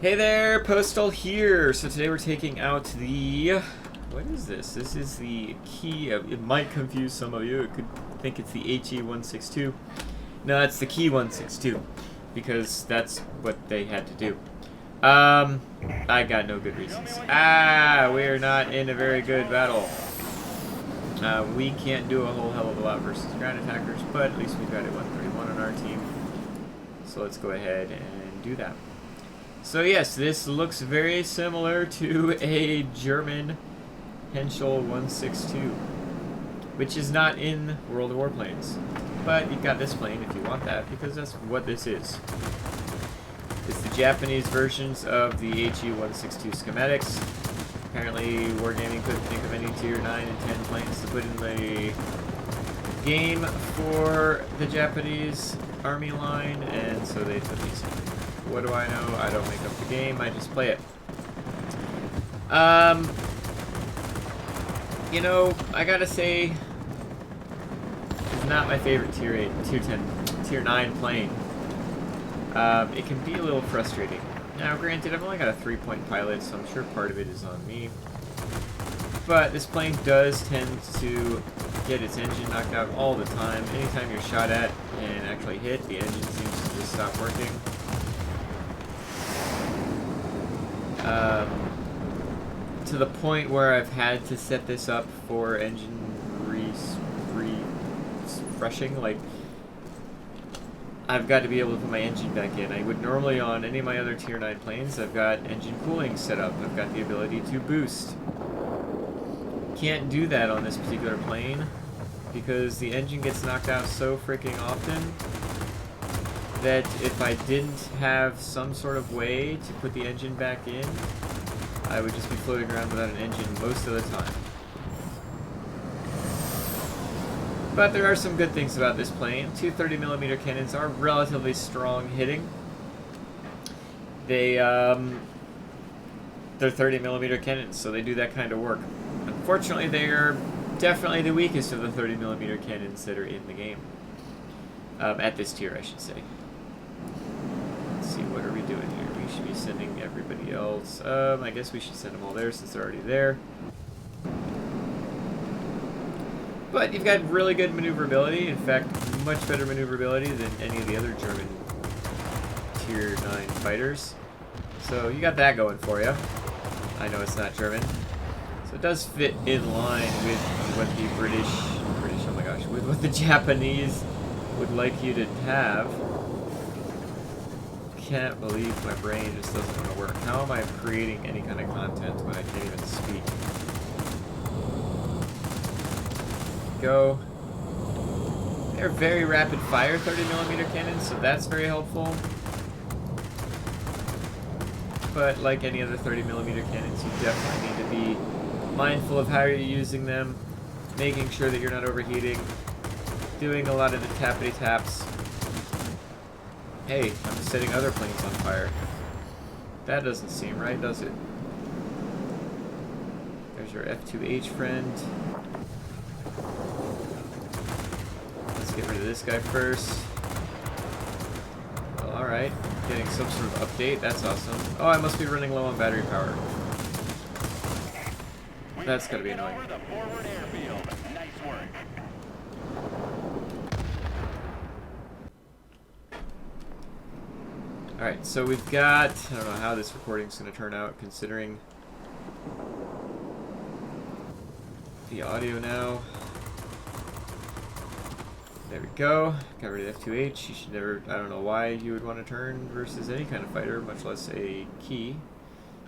Hey there, Postal here. So today we're taking out the... What is this? This is the Ki... It might confuse some of you. It could think it's the Ki-162. No, it's the Ki-162. Because that's what they had to do. I got no good reasons. We're not in a very good battle. We can't do a whole hell of a lot versus ground attackers, but at least we've got a 131 on our team. So let's go ahead and do that. So yes, this looks very similar to a German Henschel 162, which is not in World of Warplanes. But you've got this plane if you want that, because that's what this is. It's the Japanese versions of the He-162 schematics. Apparently, Wargaming couldn't think of any tier 9 and 10 planes to put in the game for the Japanese army line, and so they took these. What do I know? I don't make up the game, I just play it. You know, I gotta say, it's not my favorite tier 8, tier 10, tier 9 plane. It can be a little frustrating. Now, granted, I've only got a 3-point pilot, so I'm sure part of it is on me. But this plane does tend to get its engine knocked out all the time. Anytime you're shot at and actually hit, the engine seems to just stop working. To the point where I've had to set this up for engine refreshing. Like, I've got to be able to put my engine back in. I would normally, on any of my other tier 9 planes, I've got engine cooling set up. I've got the ability to boost. Can't do that on this particular plane because the engine gets knocked out so freaking often that if I didn't have some sort of way to put the engine back in, I would just be floating around without an engine most of the time. But there are some good things about this plane. Two 30mm cannons are relatively strong hitting. They're 30mm cannons, so they do that kind of work. Unfortunately, they are definitely the weakest of the 30mm cannons that are in the game. At this tier, I should say. Let's see, what are we doing here? We should be sending everybody else. I guess we should send them all there since they're already there. But you've got really good maneuverability. In fact, much better maneuverability than any of the other German tier 9 fighters. So you got that going for you. I know it's not German. So it does fit in line with what the oh my gosh, with what the Japanese would like you to have. Can't believe my brain just doesn't want to work. How am I creating any kind of content when I can't even speak? Go. They're very rapid fire 30mm cannons, so that's very helpful. But like any other 30mm cannons, you definitely need to be mindful of how you're using them, making sure that you're not overheating, doing a lot of the tappity taps. Hey, I'm setting other planes on fire. That doesn't seem right, does it? There's your F2H friend. Let's get rid of this guy first. Well, alright. Getting some sort of update. That's awesome. Oh, I must be running low on battery power. That's gotta be annoying. Alright, so we've got... I don't know how this recording's gonna turn out, considering the audio now. There we go. Got rid of F2H. You should never... I don't know why you would want to turn versus any kind of fighter, much less a Ki.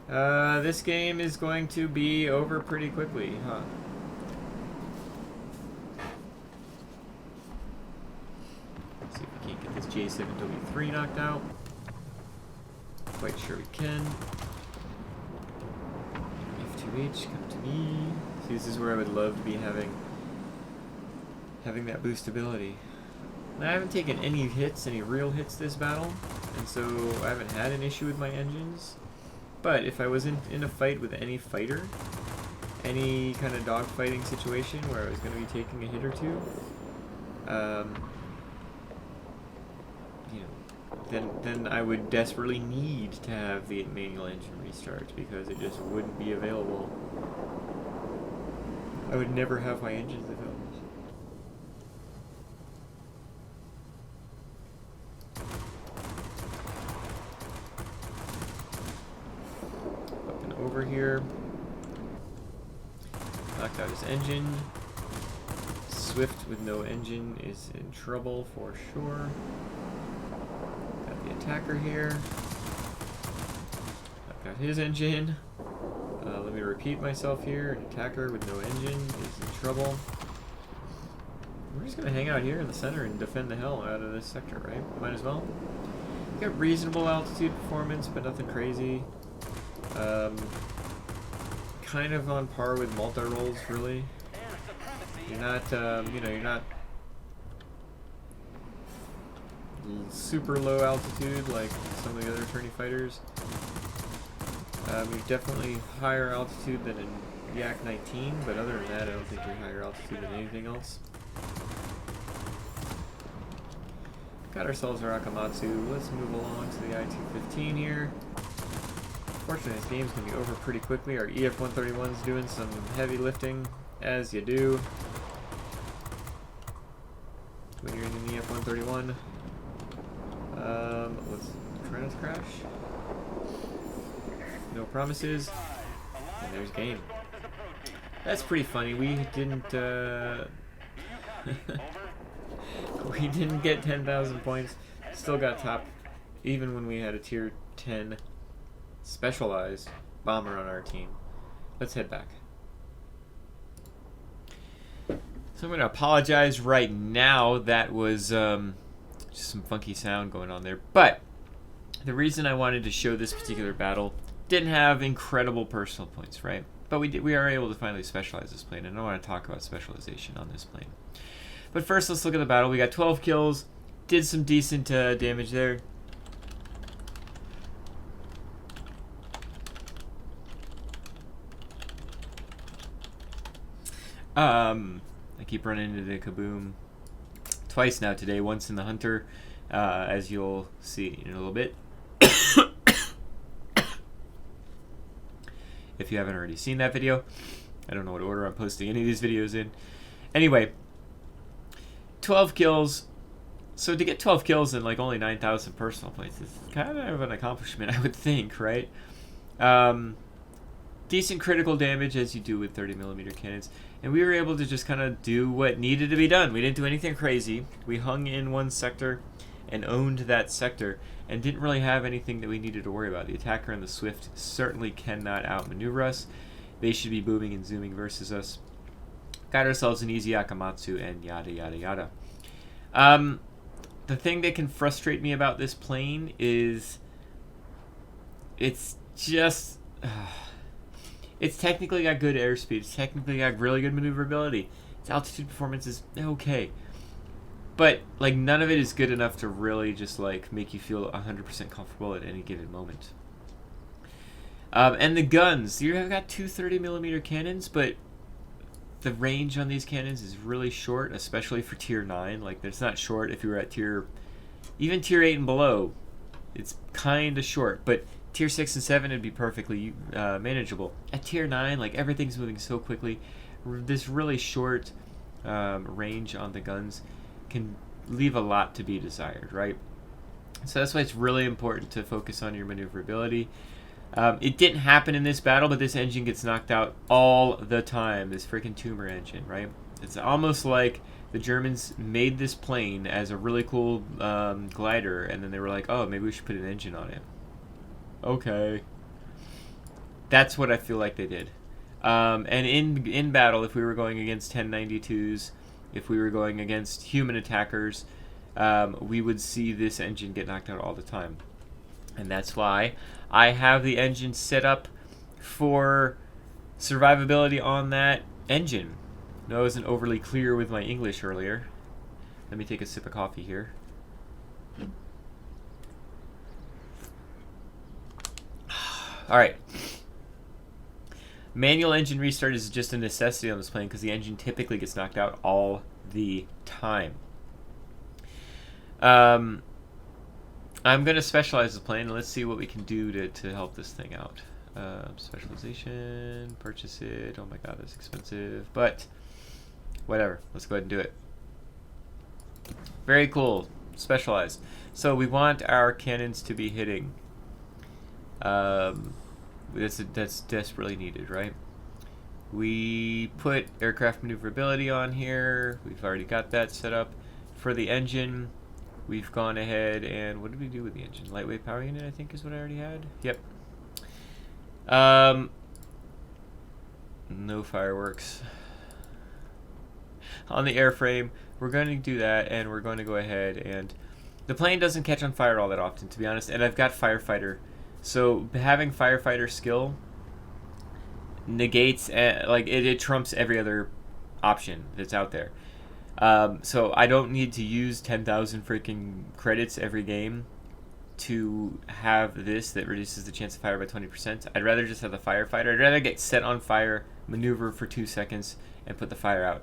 This game is going to be over pretty quickly, huh? Let's see if we can't get this J7W3 knocked out. Quite sure we can. F2H, come to me. See, this is where I would love to be having that boost ability. I haven't taken any hits, any real hits this battle, and so I haven't had an issue with my engines. But if I was in a fight with any fighter, any kind of dogfighting situation where I was going to be taking a hit or two, you know, then I would desperately need to have the manual engine restart because it just wouldn't be available. I would never have my engines available. Up and over here. Knocked out his engine. Swift with no engine is in trouble for sure. Got the attacker here. I've got his engine. Let me repeat myself here. An attacker with no engine is in trouble. We're just gonna hang out here in the center and defend the hell out of this sector, right? Might as well. Got reasonable altitude performance, but nothing crazy. Kind of on par with multi-rolls, really. You're not, you know, you're not super low altitude like some of the other tourney fighters. You're definitely higher altitude than in Yak 19, but other than that, I don't think you're higher altitude than anything else. Got ourselves our Akamatsu. Let's move along to the I-215 here. Fortunately, this game's going to be over pretty quickly. Our EF-131's doing some heavy lifting, as you do when you're in an EF-131. Let's try not to crash. No promises. And there's game. That's pretty funny. We didn't we didn't get 10,000 points. Still got top even when we had a tier 10 specialized bomber on our team. Let's head back. So I'm going to apologize right now. That was just some funky sound going on there. But the reason I wanted to show this particular battle didn't have incredible personal points, right? But we are able to finally specialize this plane, and I want to talk about specialization on this plane. But first, let's look at the battle. We got 12 kills, did some decent damage there. I keep running into the Kaboom twice now today, once in the Hunter, as you'll see in a little bit. If you haven't already seen that video. I don't know what order I'm posting any of these videos in. Anyway, 12 kills. So to get 12 kills and like only 9,000 personal points is kind of an accomplishment, I would think, right? Decent critical damage, as you do with 30mm cannons. And we were able to just kind of do what needed to be done. We didn't do anything crazy. We hung in one sector and owned that sector and didn't really have anything that we needed to worry about. The attacker and the Swift certainly cannot outmaneuver us. They should be booming and zooming versus us. Got ourselves an easy Akamatsu and yada yada yada. The thing that can frustrate me about this plane is it's just it's technically got good airspeed. It's technically got really good maneuverability. Its altitude performance is okay. But like none of it is good enough to really just like make you feel 100% comfortable at any given moment. And the guns, you have got two 30mm cannons, but the range on these cannons is really short, especially for tier 9. Like it's not short if you were at even tier 8 and below. It's kind of short, but tier 6 and 7 would be perfectly manageable. At tier 9, like everything's moving so quickly. This really short range on the guns can leave a lot to be desired, right? So that's why it's really important to focus on your maneuverability. It didn't happen in this battle, but this engine gets knocked out all the time. This freaking tumor engine, right? It's almost like the Germans made this plane as a really cool glider, and then they were like, oh, maybe we should put an engine on it. Okay. That's what I feel like they did. And in battle, if we were going against 1092s, if we were going against human attackers, we would see this engine get knocked out all the time. And that's why I have the engine set up for survivability on that engine. No, I wasn't overly clear with my English earlier. Let me take a sip of coffee here. Alright. Manual engine restart is just a necessity on this plane because the engine typically gets knocked out all the time. I'm going to specialize the plane, and let's see what we can do to help this thing out. Specialization, purchase it. Oh my god, that's expensive. But whatever. Let's go ahead and do it. Very cool. Specialized. So we want our cannons to be hitting. That's desperately needed, right? We put aircraft maneuverability on here. We've already got that set up. For the engine, we've gone ahead and what did we do with the engine? Lightweight power unit, I think, is what I already had. Yep. No fireworks. On the airframe, we're going to do that, and we're going to go ahead and... The plane doesn't catch on fire all that often, to be honest, and I've got firefighter. So having firefighter skill negates, it trumps every other option that's out there. So I don't need to use 10,000 freaking credits every game to have this that reduces the chance of fire by 20%. I'd rather just have the firefighter. I'd rather get set on fire, maneuver for 2 seconds, and put the fire out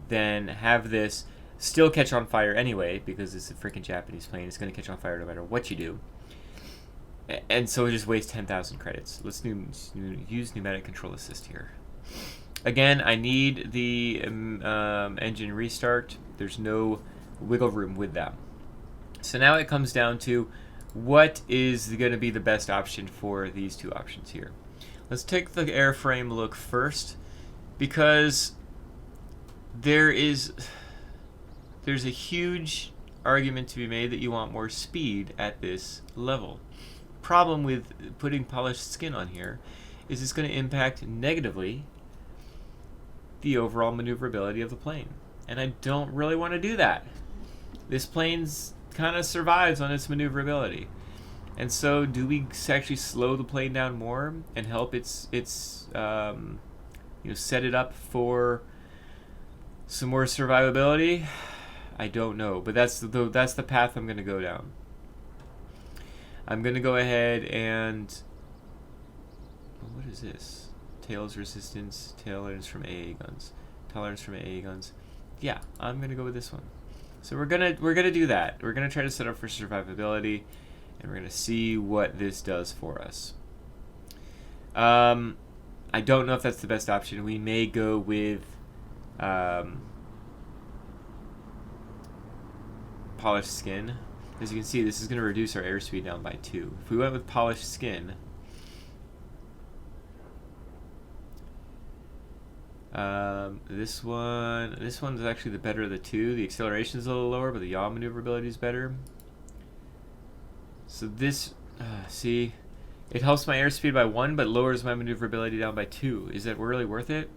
than have this still catch on fire anyway, because it's a freaking Japanese plane. It's going to catch on fire no matter what you do. And so it just wastes 10,000 credits. Let's use pneumatic control assist here. Again, I need the engine restart. There's no wiggle room with that. So now it comes down to what is going to be the best option for these two options here. Let's take the airframe look first, because there's a huge argument to be made that you want more speed at this level. Problem with putting polished skin on here is it's going to impact negatively the overall maneuverability of the plane, and I don't really want to do that. This plane's kind of survives on its maneuverability, and so do we actually slow the plane down more and help its set it up for some more survivability? I don't know, but that's the path I'm going to go down. I'm going to go ahead and... What is this? Tails resistance, tolerance from AA guns. Tolerance from AA guns. Yeah, I'm going to go with this one. So we're gonna do that. We're going to try to set up for survivability, and we're going to see what this does for us. I don't know if that's the best option. We may go with polished skin. As you can see, this is going to reduce our airspeed down by 2. If we went with polished skin, this one's actually the better of the two. The acceleration is a little lower, but the yaw maneuverability is better. So this, see, it helps my airspeed by 1, but lowers my maneuverability down by 2. Is that really worth it?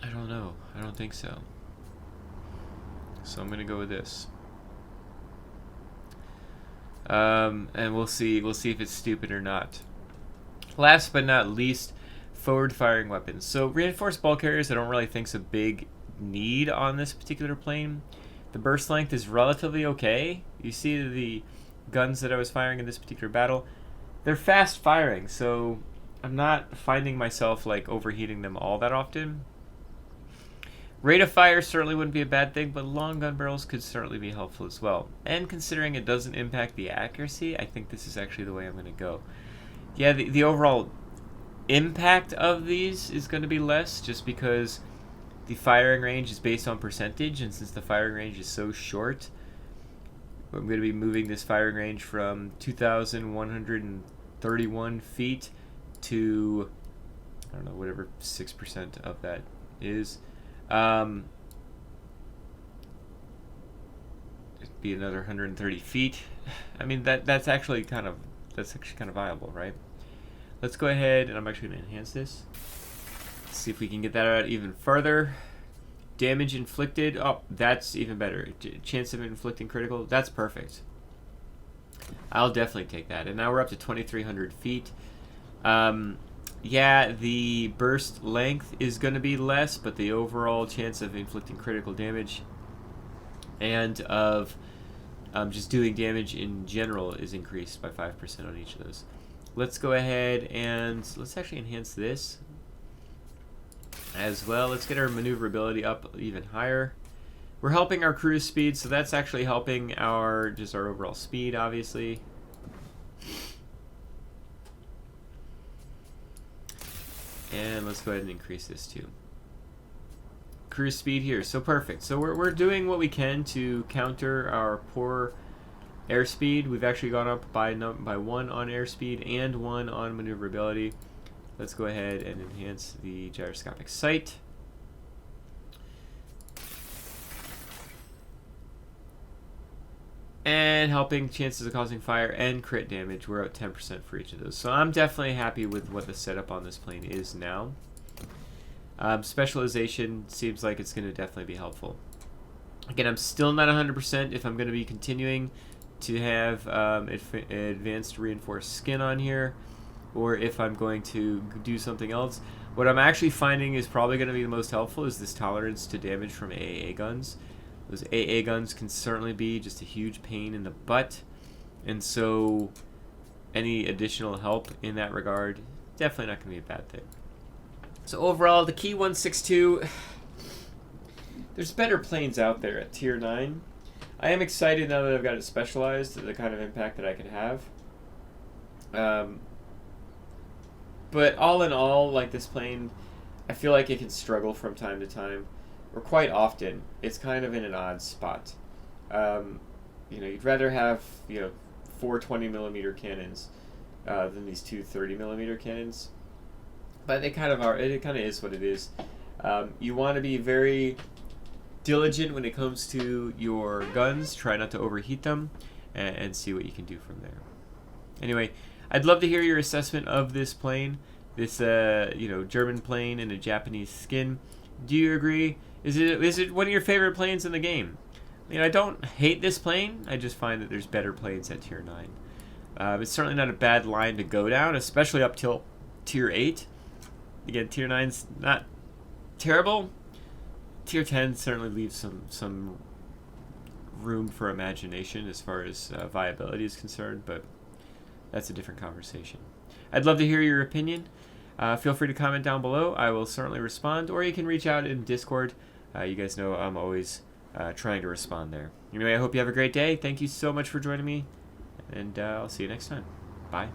I don't know. I don't think so. So I'm gonna go with this, and we'll see if it's stupid or not. Last but not least, forward-firing weapons. So reinforced ball carriers, I don't really think's a big need on this particular plane. The burst length is relatively okay. You see the guns that I was firing in this particular battle, they're fast firing, so I'm not finding myself like overheating them all that often. Rate of fire certainly wouldn't be a bad thing, but long gun barrels could certainly be helpful as well. And considering it doesn't impact the accuracy, I think this is actually the way I'm going to go. Yeah, the overall impact of these is going to be less, just because the firing range is based on percentage, and since the firing range is so short, I'm going to be moving this firing range from 2,131 feet to, I don't know, whatever 6% of that is. It'd be another 130 feet. I mean, that's actually kind of viable, right? Let's go ahead, and I'm actually going to enhance this. Let's see if we can get that out even further. Damage inflicted. Oh, that's even better. Chance of inflicting critical. That's perfect. I'll definitely take that. And now we're up to 2,300 feet. Yeah, the burst length is going to be less, but the overall chance of inflicting critical damage and of just doing damage in general is increased by 5% on each of those. Let's go ahead and let's actually enhance this as well. Let's get our maneuverability up even higher. We're helping our cruise speed, so that's actually helping our overall speed, obviously. And let's go ahead and increase this too. Cruise speed here, so perfect. So we're doing what we can to counter our poor airspeed. We've actually gone up by 1 on airspeed and 1 on maneuverability. Let's go ahead and enhance the gyroscopic sight. And helping chances of causing fire and crit damage. We're at 10% for each of those. So I'm definitely happy with what the setup on this plane is now. Specialization seems like it's going to definitely be helpful. Again, I'm still not 100% if I'm going to be continuing to have advanced reinforced skin on here, or if I'm going to do something else. What I'm actually finding is probably going to be the most helpful is this tolerance to damage from AAA guns. Those AA guns can certainly be just a huge pain in the butt, and so any additional help in that regard, definitely not going to be a bad thing. So overall, the Ki-162, there's better planes out there at Tier 9. I am excited now that I've got it specialized to the kind of impact that I can have. But all in all, like this plane, I feel like it can struggle from time to time. Or quite often, it's kind of in an odd spot. You'd rather have 4 20mm cannons than these 2 30mm cannons, but they kind of are. It kind of is what it is. You want to be very diligent when it comes to your guns. Try not to overheat them, and see what you can do from there. Anyway, I'd love to hear your assessment of this plane, this German plane in a Japanese skin. Do you agree? Is it one of your favorite planes in the game? I don't hate this plane. I just find that there's better planes at Tier 9. It's certainly not a bad line to go down, especially up till Tier 8. Again, Tier 9's not terrible. Tier 10 certainly leaves some room for imagination as far as viability is concerned, but that's a different conversation. I'd love to hear your opinion. Feel free to comment down below. I will certainly respond, or you can reach out in Discord. You guys know I'm always trying to respond there. Anyway, I hope you have a great day. Thank you so much for joining me, and I'll see you next time. Bye.